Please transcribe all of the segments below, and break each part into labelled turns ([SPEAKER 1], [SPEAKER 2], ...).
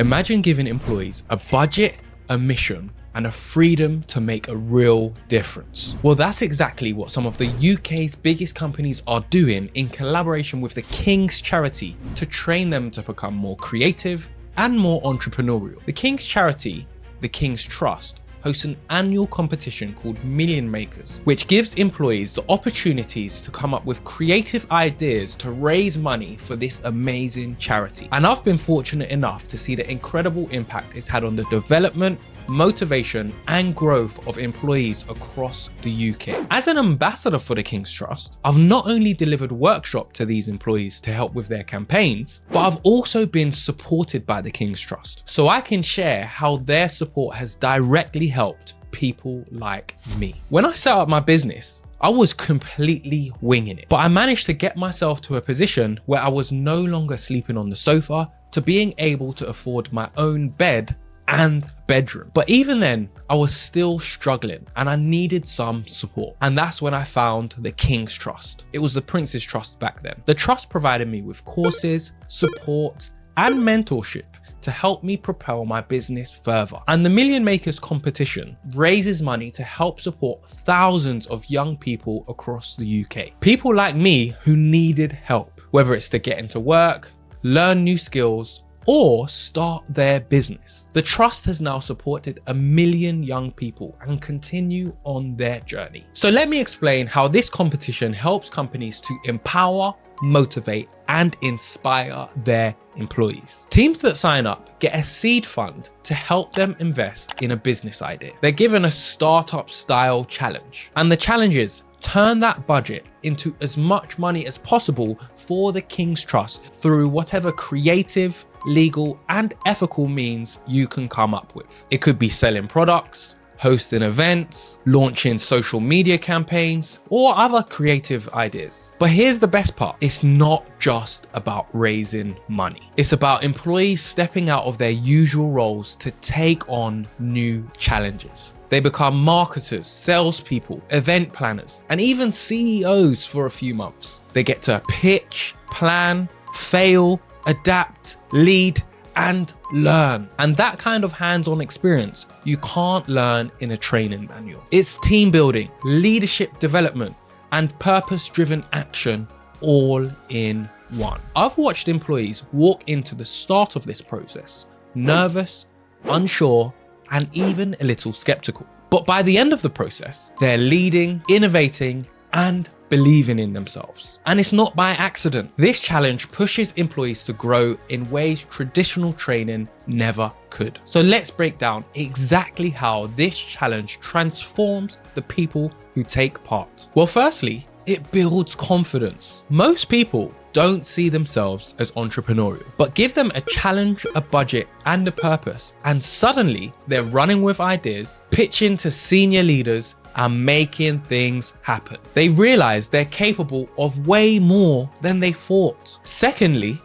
[SPEAKER 1] Imagine giving employees a budget, a mission, and a freedom to make a real difference. Well, that's exactly what some of the UK's biggest companies are doing in collaboration with the King's Charity to train them to become more creative and more entrepreneurial. The King's Charity, the King's Trust, hosts an annual competition called Million Makers, which gives employees the opportunities to come up with creative ideas to raise money for this amazing charity. And I've been fortunate enough to see the incredible impact it's had on the development, motivation, and growth of employees across the UK. As an ambassador for the King's Trust, I've not only delivered workshops to these employees to help with their campaigns, but I've also been supported by the King's Trust. So I can share how their support has directly helped people like me. When I set up my business, I was completely winging it, but I managed to get myself to a position where I was no longer sleeping on the sofa to being able to afford my own bed and bedroom. But even then, I was still struggling and I needed some support. And that's when I found the King's Trust. It was the Prince's Trust back then. The trust provided me with courses, support, and mentorship to help me propel my business further. And the Million Makers competition raises money to help support thousands of young people across the UK. People like me who needed help, whether it's to get into work, learn new skills, or start their business. The trust has now supported 1 million young people and continue on their journey. So let me explain how this competition helps companies to empower, motivate, and inspire their employees. Teams that sign up get a seed fund to help them invest in a business idea. They're given a startup style challenge, and the challenge is turn that budget into as much money as possible for the King's Trust through whatever creative, legal, and ethical means you can come up with. It could be selling products, hosting events, launching social media campaigns, or other creative ideas. But here's the best part. It's not just about raising money. It's about employees stepping out of their usual roles to take on new challenges. They become marketers, salespeople, event planners, and even CEOs for a few months. They get to pitch, plan, fail, adapt, lead, and learn. And that kind of hands-on experience you can't learn in a training manual. It's team building, leadership development, and purpose-driven action all in one. I've watched employees walk into the start of this process nervous, unsure, and even a little skeptical. But by the end of the process, they're leading, innovating, and believing in themselves. And it's not by accident. This challenge pushes employees to grow in ways traditional training never could. So let's break down exactly how this challenge transforms the people who take part. Well, firstly, it builds confidence. Most people don't see themselves as entrepreneurial, but give them a challenge, a budget, and a purpose, and suddenly they're running with ideas, pitching to senior leaders, and making things happen. They realize they're capable of way more than they thought. Secondly,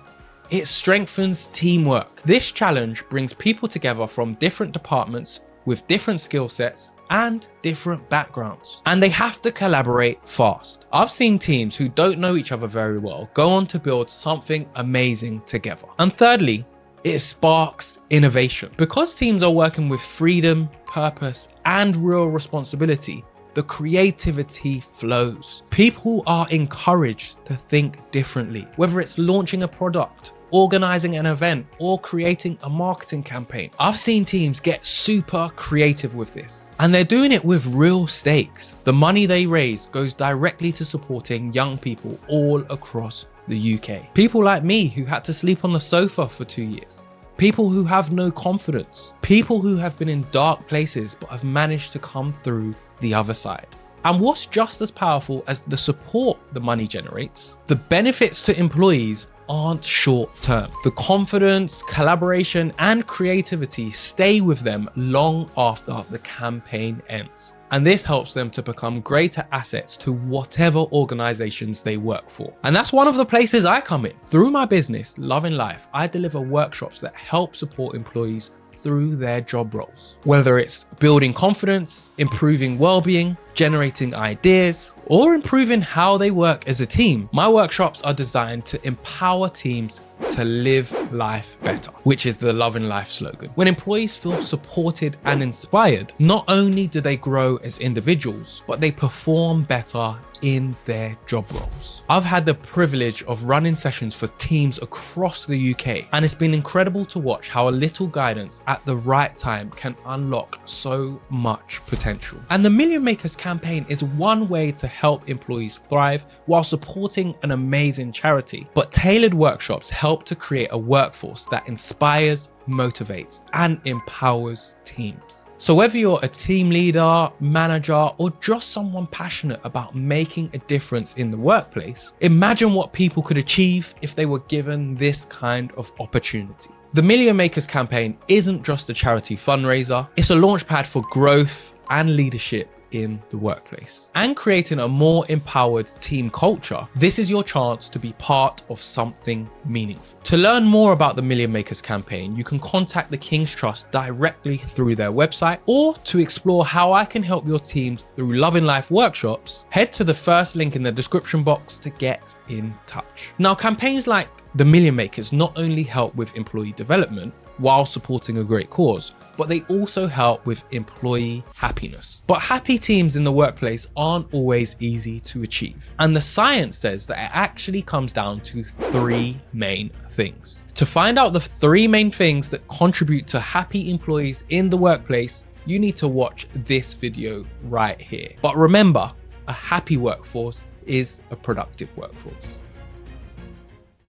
[SPEAKER 1] it strengthens teamwork. This challenge brings people together from different departments with different skill sets and different backgrounds, and they have to collaborate fast. I've seen teams who don't know each other very well go on to build something amazing together. And thirdly, it sparks innovation. Because teams are working with freedom, purpose, and real responsibility, the creativity flows. People are encouraged to think differently, whether it's launching a product, organizing an event, or creating a marketing campaign. I've seen teams get super creative with this, and they're doing it with real stakes. The money they raise goes directly to supporting young people all across the UK. People like me who had to sleep on the sofa for 2 years. People who have no confidence. People who have been in dark places but have managed to come through the other side. And what's just as powerful as the support the money generates, the benefits to employees aren't short term. The confidence, collaboration, and creativity stay with them long after the campaign ends. And this helps them to become greater assets to whatever organizations they work for. And that's one of the places I come in. Through my business, Loving Life, I deliver workshops that help support employees through their job roles. Whether it's building confidence, improving well-being, generating ideas, or improving how they work as a team. My workshops are designed to empower teams to live life better, which is the Love in Life slogan. When employees feel supported and inspired, not only do they grow as individuals, but they perform better in their job roles. I've had the privilege of running sessions for teams across the UK, and it's been incredible to watch how a little guidance at the right time can unlock so much potential. And the Million Makers campaign is one way to help employees thrive while supporting an amazing charity. But tailored workshops help to create a workforce that inspires, motivates, and empowers teams. So whether you're a team leader, manager, or just someone passionate about making a difference in the workplace, imagine what people could achieve if they were given this kind of opportunity. The Million Makers campaign isn't just a charity fundraiser, it's a launchpad for growth and leadership in the workplace. And creating a more empowered team culture, this is your chance to be part of something meaningful. To learn more about the Million Makers campaign, you can contact the King's Trust directly through their website, or to explore how I can help your teams through Love in Life workshops, head to the first link in the description box to get in touch. Now, campaigns like the Million Makers not only help with employee development while supporting a great cause, but they also help with employee happiness. But happy teams in the workplace aren't always easy to achieve. And the science says that it actually comes down to three main things. To find out the three main things that contribute to happy employees in the workplace, you need to watch this video right here. But remember, a happy workforce is a productive workforce.